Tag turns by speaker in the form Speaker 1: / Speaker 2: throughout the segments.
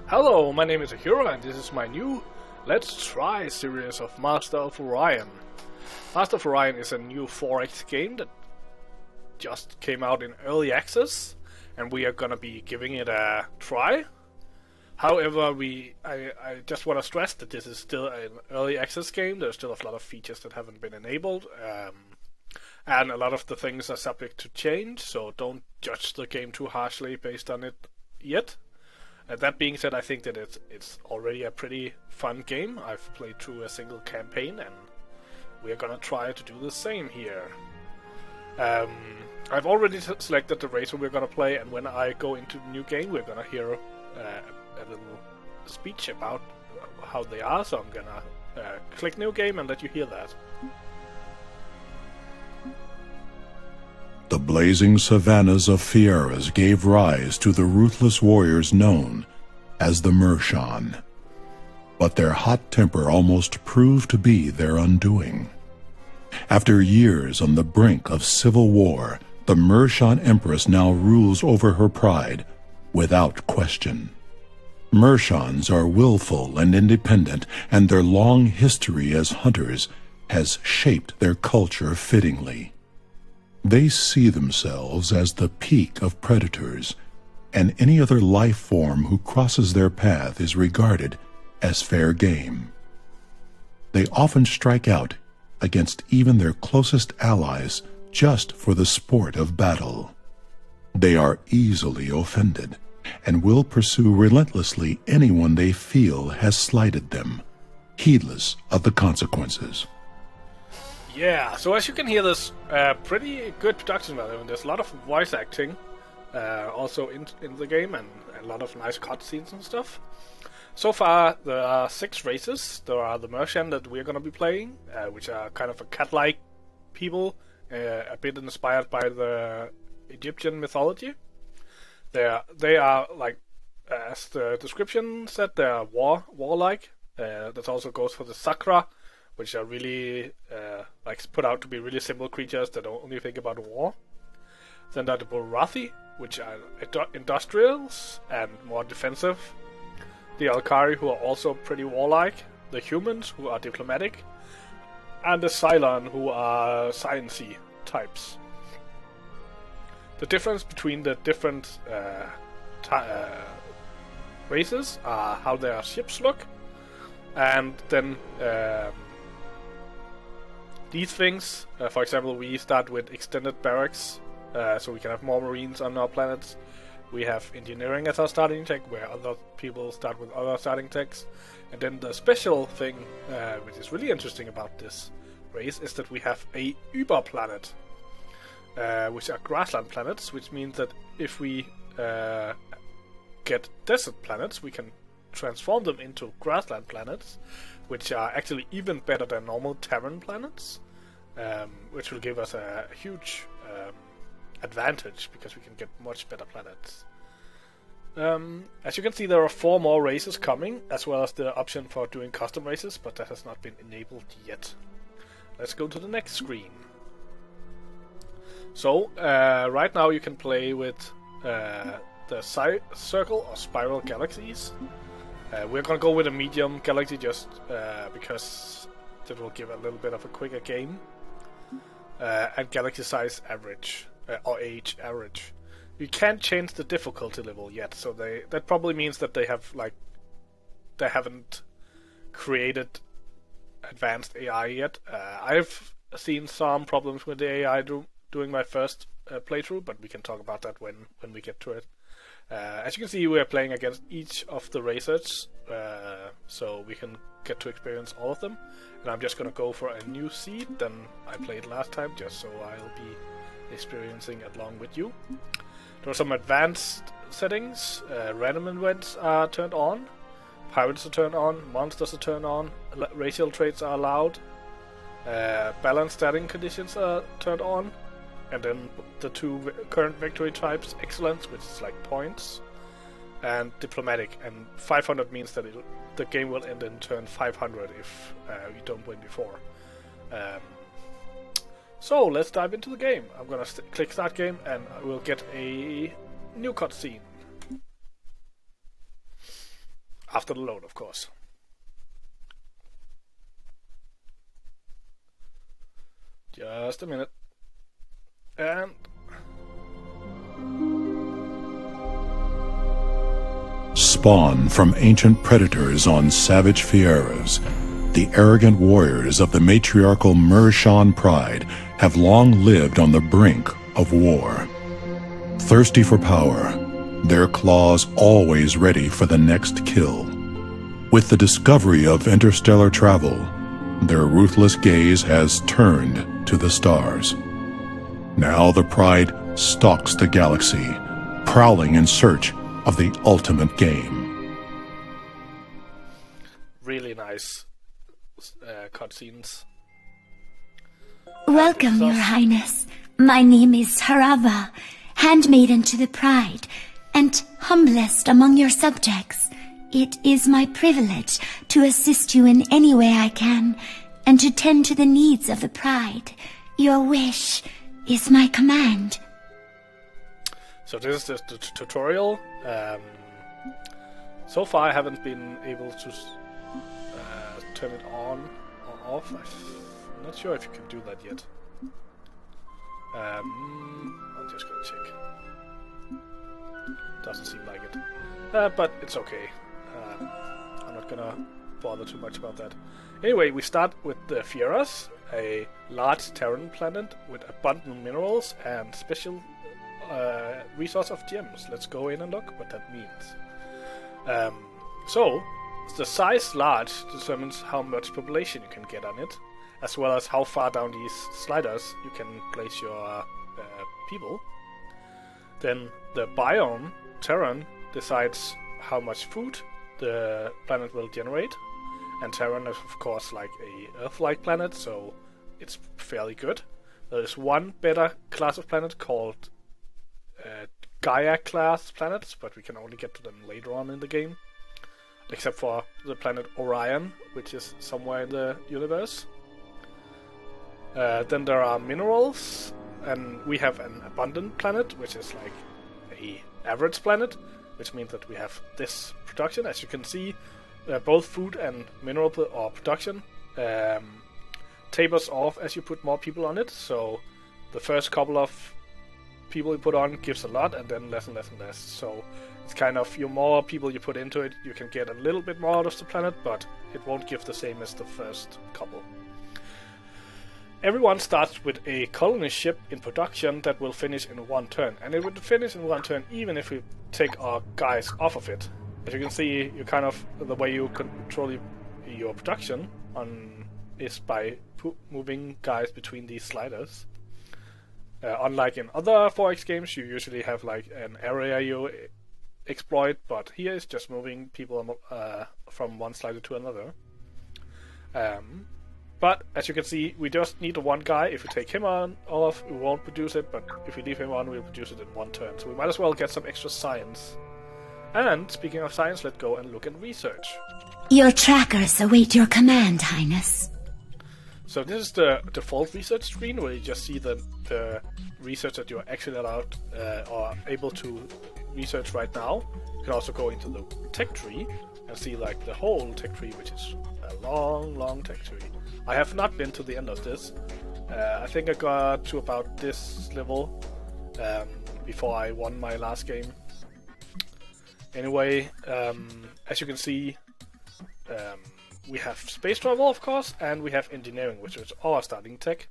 Speaker 1: Hello, my name is Ahura and this is my new Let's Try series of Master of Orion. Master of Orion is a new 4X game that just came out in early access and we are gonna be giving it a try. However, I just want to stress that this is still an early access game. There's still a lot of features that haven't been enabled, and a lot of the things are subject to change, so don't judge the game too harshly based on it yet. That being said, I think that it's already a pretty fun game. I've played through a single campaign, and we're gonna try to do the same here. I've already selected the racer we're gonna play, and when I go into the new game, we're gonna hear a little speech about how they are. So I'm gonna click new game and let you hear that.
Speaker 2: The blazing savannas of Fieras gave rise to the ruthless warriors known as the Mershan. But their hot temper almost proved to be their undoing. After years on the brink of civil war, the Mershan Empress now rules over her pride without question. Mershans are willful and independent, and their long history as hunters has shaped their culture fittingly. They see themselves as the peak of predators, and any other life form who crosses their path is regarded as fair game. They often strike out against even their closest allies just for the sport of battle. They are easily offended and will pursue relentlessly anyone they feel has slighted them, heedless of the consequences.
Speaker 1: Yeah, so as you can hear, there's pretty good production value, and there's a lot of voice acting also in the game, and a lot of nice cutscenes and stuff. So far, there are 6 races. There are the Mershan that we're going to be playing, which are kind of a cat-like people, a bit inspired by the Egyptian mythology. They are like, as the description said, they are warlike. That also goes for the Sakra, which are really put out to be really simple creatures that only think about war. Then there are the Burathi, which are industrials and more defensive. The Alkari, who are also pretty warlike. The humans, who are diplomatic. And the Cylon, who are sciencey types. The difference between the different races are how their ships look. And then these things, for example, we start with extended barracks, so we can have more marines on our planets. We have engineering as our starting tech, where other people start with other starting techs. And then the special thing, which is really interesting about this race, is that we have a Uber planet, which are grassland planets, which means that if we get desert planets, we can transform them into grassland planets, which are actually even better than normal Terran planets, which will give us a huge advantage because we can get much better planets. As you can see, there are 4 more races coming, as well as the option for doing custom races, but that has not been enabled yet. Let's go to the next screen. So, right now you can play with the circle or spiral galaxies. We're gonna go with a medium galaxy just because that will give a little bit of a quicker game. And galaxy size average, or age average. You can't change the difficulty level yet, so that probably means that they haven't created advanced AI yet. I've seen some problems with the AI doing my first playthrough, but we can talk about that when we get to it. As you can see, we are playing against each of the racers, so we can get to experience all of them. And I'm just going to go for a new seed than I played last time, just so I'll be experiencing along with you. There are some advanced settings. Random events are turned on, pirates are turned on, monsters are turned on, racial traits are allowed, balanced starting conditions are turned on. And then the 2 current victory types, excellence, which is like points, and diplomatic. And 500 means that the game will end in turn 500 if you don't win before. So let's dive into the game. I'm gonna click start game, and we'll get a new cutscene. After the load, of course. Just a minute. And...
Speaker 2: Spawn from ancient predators on savage Fieras, the arrogant warriors of the matriarchal Mershan pride have long lived on the brink of war. Thirsty for power, their claws always ready for the next kill. With the discovery of interstellar travel, their ruthless gaze has turned to the stars. Now the pride stalks the galaxy, prowling in search of the ultimate game.
Speaker 1: Really nice cutscenes.
Speaker 3: Welcome, Your Highness. My name is Harava, handmaiden to the Pride, and humblest among your subjects. It is my privilege to assist you in any way I can, and to tend to the needs of the Pride. Your wish is my command.
Speaker 1: So this is the tutorial. So far I haven't been able to turn it on or off. I'm not sure if you can do that yet. I'm just gonna check. Doesn't seem like it. But it's okay. I'm not gonna bother too much about that. Anyway, we start with the Fieras, a large Terran planet with abundant minerals and special resource of gems. Let's go in and look what that means. So, the size large determines how much population you can get on it, as well as how far down these sliders you can place your people. Then the biome, Terran, decides how much food the planet will generate. And Terran is of course like a Earth-like planet, so it's fairly good. There is one better class of planet called Gaia class planets, but we can only get to them later on in the game. Except for the planet Orion, which is somewhere in the universe. Then there are minerals, and we have an abundant planet, which is like a average planet, which means that we have this production. As you can see, both food and mineral production tapers off as you put more people on it. So the first couple of people you put on gives a lot, and then less and less and less. So it's kind of, the more people you put into it, you can get a little bit more out of the planet, but it won't give the same as the first couple. Everyone starts with a colony ship in production that will finish in one turn, and it will finish in one turn even if we take our guys off of it. As you can see, you kind of, the way you control your production is by moving guys between these sliders. Unlike in other 4X games, you usually have like an area you exploit, but here it's just moving people from one slider to another. But as you can see, we just need one guy. If we take him off, we won't produce it, but if we leave him on, we'll produce it in one turn. So we might as well get some extra science. And speaking of science, let's go and look at research.
Speaker 3: Your trackers await your command, Highness.
Speaker 1: So this is the default research screen, where you just see the research that you're actually allowed or able to research right now. You can also go into the tech tree and see like the whole tech tree, which is a long tech tree. I have not been to the end of this. I think I got to about this level before I won my last game. Anyway, as you can see, we have space travel, of course, and we have engineering, which is our starting tech.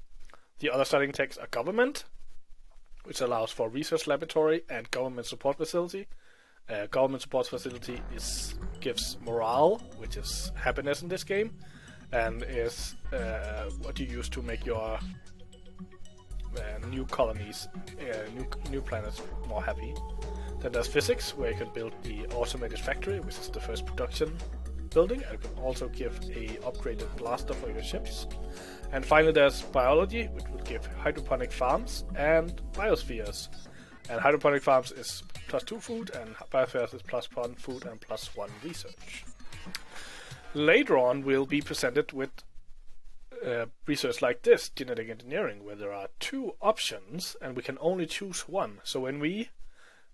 Speaker 1: The other starting techs are government, which allows for research laboratory and government support facility. Government support facility gives morale, which is happiness in this game, and is what you use to make your new colonies, new planets more happy. Then there's physics, where you can build the automated factory, which is the first production building, and you can also give a upgraded blaster for your ships. And finally there's biology, which will give hydroponic farms and biospheres. And hydroponic farms is +2 food, and biospheres is +1 food and +1 research. Later on we'll be presented with research like this, genetic engineering, where there are 2 options and we can only choose one. So when we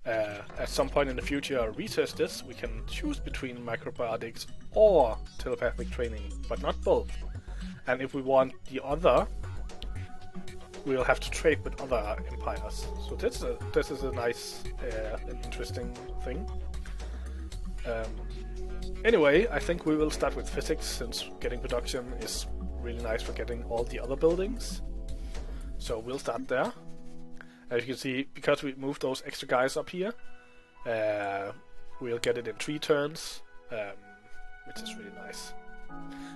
Speaker 1: at some point in the future research this, we can choose between microbiotics or telepathic training, but not both. And if we want the other, we'll have to trade with other empires. So this is a nice and interesting thing. Anyway, I think we will start with physics, since getting production is really nice for getting all the other buildings. So we'll start there. As you can see, because we moved those extra guys up here, we'll get it in 3 turns, which is really nice.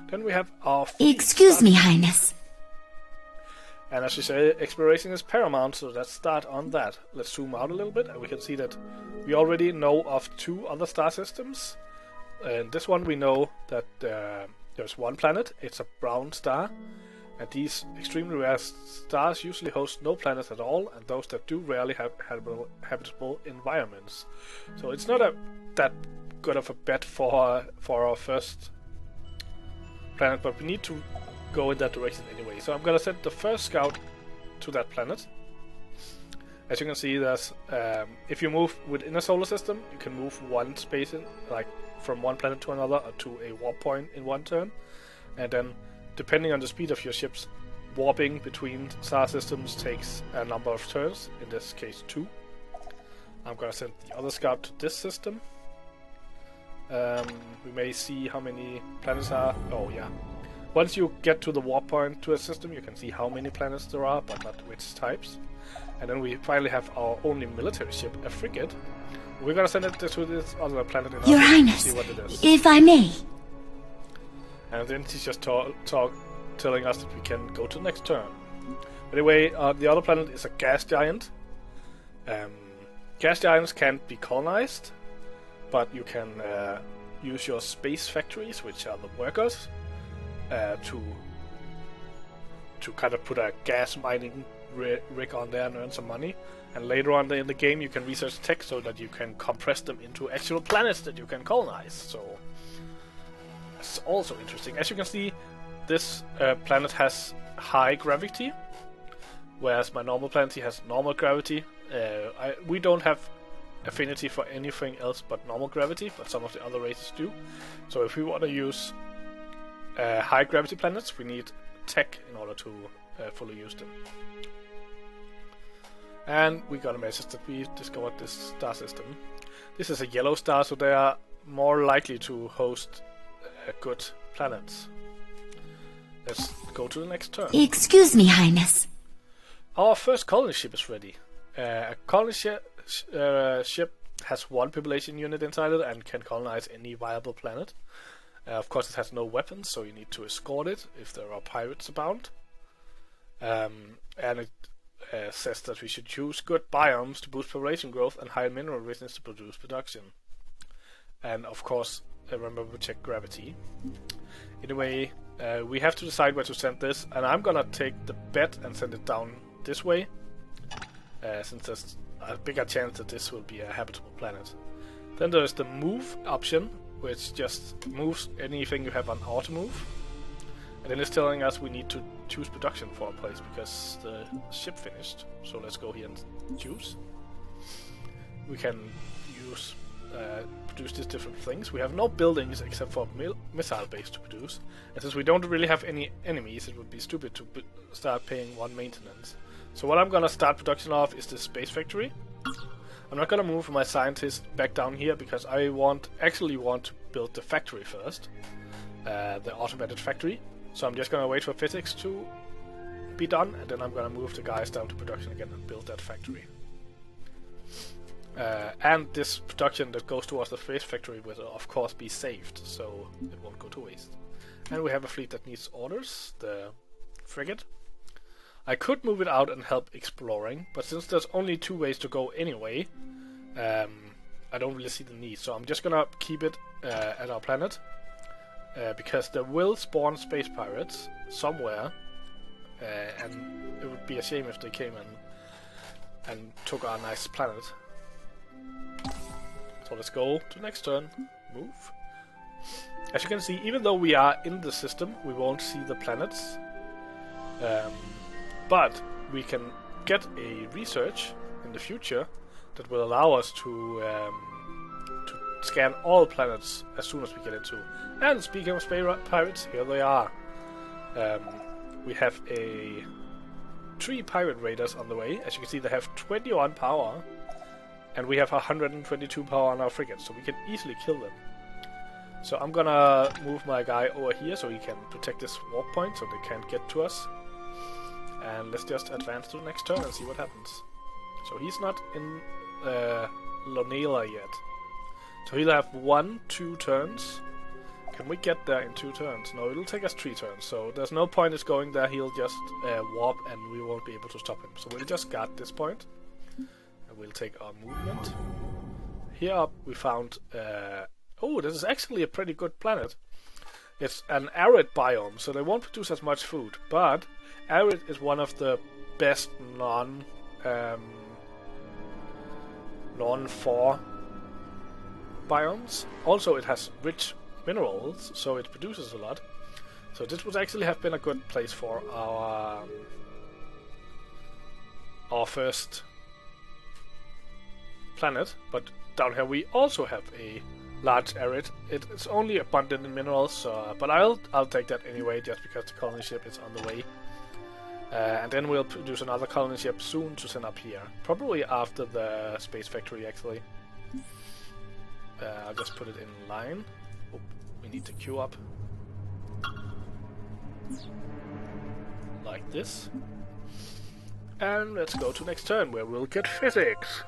Speaker 1: Then we have our...
Speaker 3: Excuse me, Highness.
Speaker 1: And as you say, exploration is paramount, so let's start on that. Let's zoom out a little bit, and we can see that we already know of 2 other star systems. In this one we know that there's one planet, it's a brown star, and these extremely rare stars usually host no planets at all, and those that do rarely have habitable environments. So it's not that good of a bet for our first planet, but we need to go in that direction anyway. So I'm gonna send the first scout to that planet. As you can see, there's if you move within a solar system, you can move one space in, like from one planet to another, or to a warp point in one turn, and then depending on the speed of your ships, warping between star systems takes a number of turns, in this case 2. I'm gonna send the other scout to this system. We may see how many planets are. Oh yeah. Once you get to the warp point to a system, you can see how many planets there are, but not which types. And then we finally have our only military ship, a frigate. We're gonna send it to this other planet in
Speaker 3: Your
Speaker 1: Earth
Speaker 3: Highness,
Speaker 1: to see what it is.
Speaker 3: if I may.
Speaker 1: And then she's just telling us that we can go to the next turn. Anyway, the other planet is a gas giant. Gas giants can't be colonized, but you can use your space factories, which are the workers, to kind of put a gas mining rig on there and earn some money. And later on in the game, you can research tech so that you can compress them into actual planets that you can colonize. So it's also interesting. As you can see, this planet has high gravity, whereas my normal planet has normal gravity. We don't have affinity for anything else but normal gravity, but some of the other races do. So if we want to use high gravity planets, we need tech in order to fully use them. And we got a message that we discovered this star system. This is a yellow star, so they are more likely to host good planets. Let's go to the next turn.
Speaker 3: Excuse me, Highness.
Speaker 1: Our first colony ship is ready. A colony ship has 1 population unit inside it and can colonize any viable planet. Of course, it has no weapons, so you need to escort it if there are pirates abound. And it says that we should choose good biomes to boost population growth and high mineral richness to produce production. And of course, remember to check gravity. Anyway, we have to decide where to send this, and I'm gonna take the bet and send it down this way, since there's a bigger chance that this will be a habitable planet. Then there's the move option, which just moves anything you have on auto move. And then it's telling us we need to choose production for a place because the ship finished. So let's go here and choose. We can produce these different things. We have no buildings except for missile base to produce. And since we don't really have any enemies, it would be stupid to start paying 1 maintenance. So what I'm gonna start production of is the space factory. I'm not gonna move my scientist back down here because I actually want to build the factory first. The automated factory. So I'm just gonna wait for physics to be done, and then I'm gonna move the guys down to production again and build that factory. And this production that goes towards the space factory will of course be saved, so it won't go to waste. And we have a fleet that needs orders, the frigate. I could move it out and help exploring, but since there's only 2 ways to go anyway, I don't really see the need. So I'm just gonna keep it at our planet, because there will spawn space pirates somewhere, and it would be a shame if they came and took our nice planet. So let's go to the next turn. Move. As you can see, even though we are in the system, we won't see the planets. But we can get a research in the future that will allow us to scan all planets as soon as we get into. And speaking of space pirates, here they are. We have 3 pirate raiders on the way. As you can see, they have 21 power, and we have 122 power on our frigate, so we can easily kill them. So I'm gonna move my guy over here so he can protect this warp point so they can't get to us. And let's just advance to the next turn and see what happens. So he's not in Lonela yet. So he'll have 1-2 turns. Can we get there in 2 turns? No, it'll take us 3 turns. So there's no point in going there. He'll just warp and we won't be able to stop him. So we'll just guard this point. And we'll take our movement. Here up we found... oh, this is actually a pretty good planet. It's an arid biome, so they won't produce as much food. But arid is one of the best non-4 biomes. Also, it has rich minerals, so it produces a lot. So this would actually have been a good place for our first planet. But down here we also have a large arid. It's only abundant in minerals, but I'll take that anyway, just because the colony ship is on the way. And then we'll produce another colony ship soon to send up here. Probably after the space factory, actually. I'll just put it in line. Oh, we need to queue up. Like this. And let's go to next turn, where we'll get physics.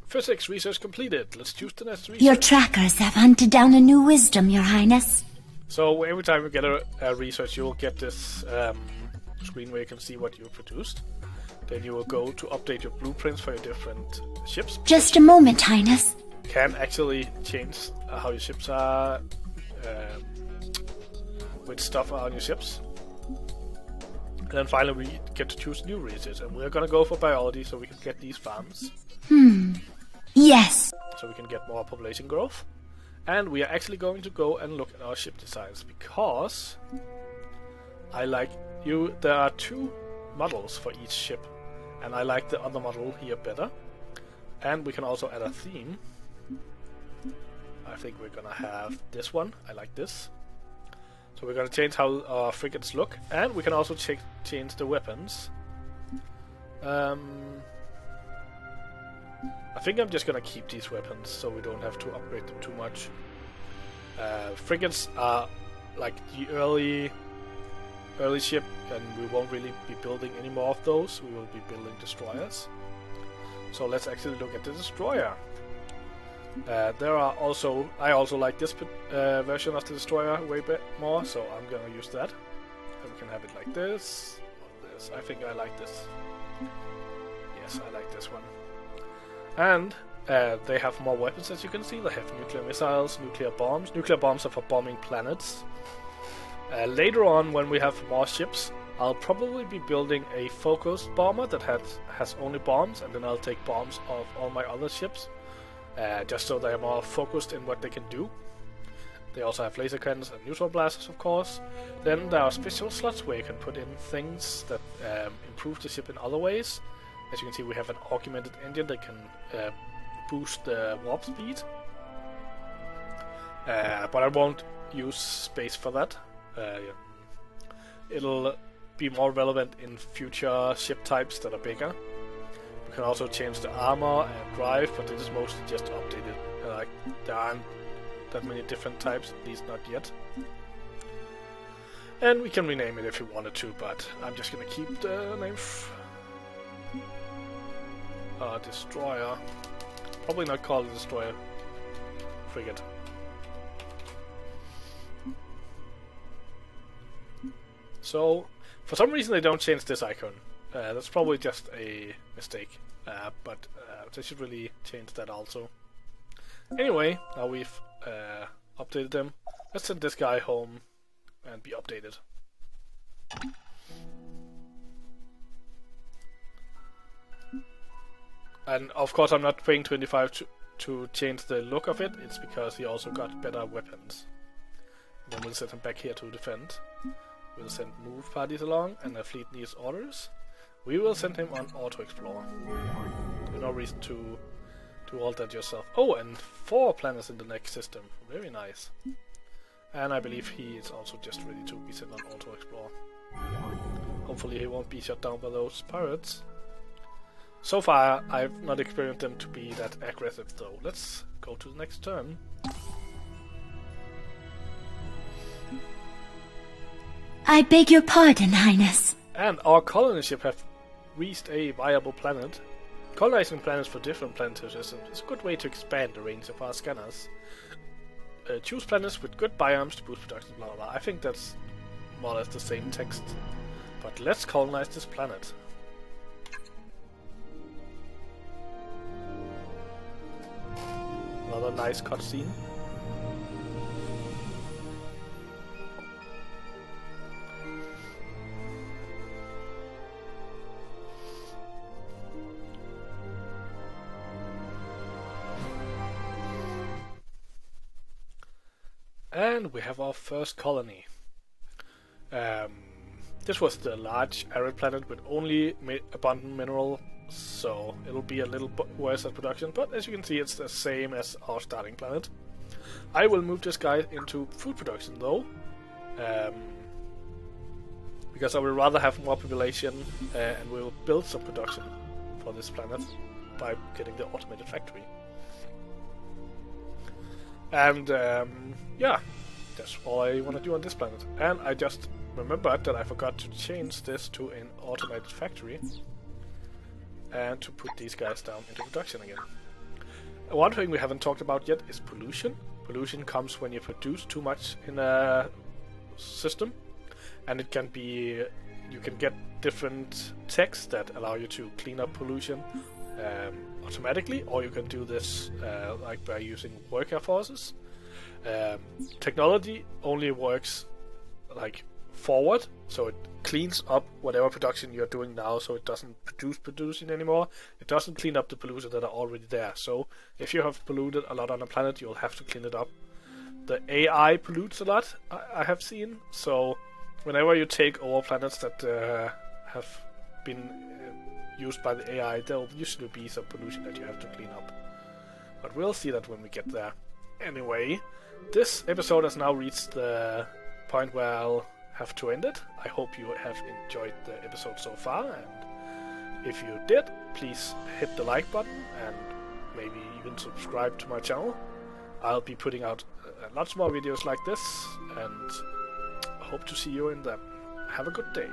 Speaker 1: Physics research completed. Let's choose the next research.
Speaker 3: Your trackers have hunted down a new wisdom, Your Highness.
Speaker 1: So every time you get a research, you will get this screen where you can see what you produced. Then you will go to update your blueprints for your different ships.
Speaker 3: Just a moment, Highness.
Speaker 1: Can actually change how your ships are, which stuff are on your ships. And then finally we get to choose new research, and we're gonna go for biology so we can get these farms.
Speaker 3: Yes.
Speaker 1: So we can get more population growth. And we are actually going to go and look at our ship designs, because there are 2 models for each ship, and I like the other model here better. And we can also add a theme. I think we're gonna have this one. I like this. So we're gonna change how our frigates look, and we can also change the weapons. I think I'm just gonna keep these weapons so we don't have to upgrade them too much. Frigates are like the early ship, and we won't really be building any more of those. We will be building destroyers. So let's actually look at the destroyer. I also like this version of the destroyer way more, so I'm gonna use that. And we can have it like this, or this. I think I like this. Yes, I like this one. And they have more weapons, as you can see. They have nuclear missiles, nuclear bombs. Nuclear bombs are for bombing planets. Later on, when we have more ships, I'll probably be building a focused bomber that has only bombs, and then I'll take bombs of all my other ships, just so they are more focused in what they can do. They also have laser cannons and neutral blasters, of course. Then there are special slots where you can put in things that improve the ship in other ways. As you can see, we have an augmented engine that can boost the warp speed. But I won't use space for that. It'll be more relevant in future ship types that are bigger. We can also change the armor and drive, but this is mostly just updated. There aren't that many different types, at least not yet. And we can rename it if we wanted to, but I'm just gonna keep the name Destroyer. Probably not call it Destroyer. Frigate. So, for some reason they don't change this icon. That's probably just a mistake. But they should really change that also. Anyway, now we've updated them. Let's send this guy home and be updated. And of course I'm not paying 25 to change the look of it. It's because he also got better weapons. And then we'll send him back here to defend. We'll send move parties along, and the fleet needs orders. We will send him on auto explore. There's no reason to do all that yourself. Oh, and 4 planets in the next system. Very nice. And I believe he is also just ready to be sent on Auto Explore. Hopefully he won't be shut down by those pirates. So far, I've not experienced them to be that aggressive though. Let's go to the next turn.
Speaker 3: I beg your pardon, Highness.
Speaker 1: And our colony ship have reached a viable planet. Colonizing planets for different planetary systems is a good way to expand the range of our scanners. Choose planets with good biomes to boost production, blah blah blah. I think that's more or less the same text. But let's colonize this planet. Another nice cutscene. And we have our first colony. This was the large arid planet with only abundant mineral, so it'll be a little worse at production, but as you can see it's the same as our starting planet. I will move this guy into food production though, because I would rather have more population, and we will build some production for this planet by getting the automated factory. And yeah, that's all I want to do on this planet. And I just remembered that I forgot to change this to an automated factory and to put these guys down into production again. One thing we haven't talked about yet is pollution. Pollution comes when you produce too much in a system, and it can be, you can get different techs that allow you to clean up pollution automatically, or you can do this like by using worker forces. Technology only works like forward, so it cleans up whatever production you're doing now, so it doesn't produce pollution anymore. It doesn't clean up the pollution that are already there. So if you have polluted a lot on a planet, you'll have to clean it up. The AI pollutes a lot, I have seen, so whenever you take over planets that have been used by the AI, there'll usually be some pollution that you have to clean up. But we'll see that when we get there. Anyway, this episode has now reached the point where I'll have to end it. I hope you have enjoyed the episode so far, and if you did, please hit the like button and maybe even subscribe to my channel. I'll be putting out lots more videos like this, and hope to see you in them. Have a good day.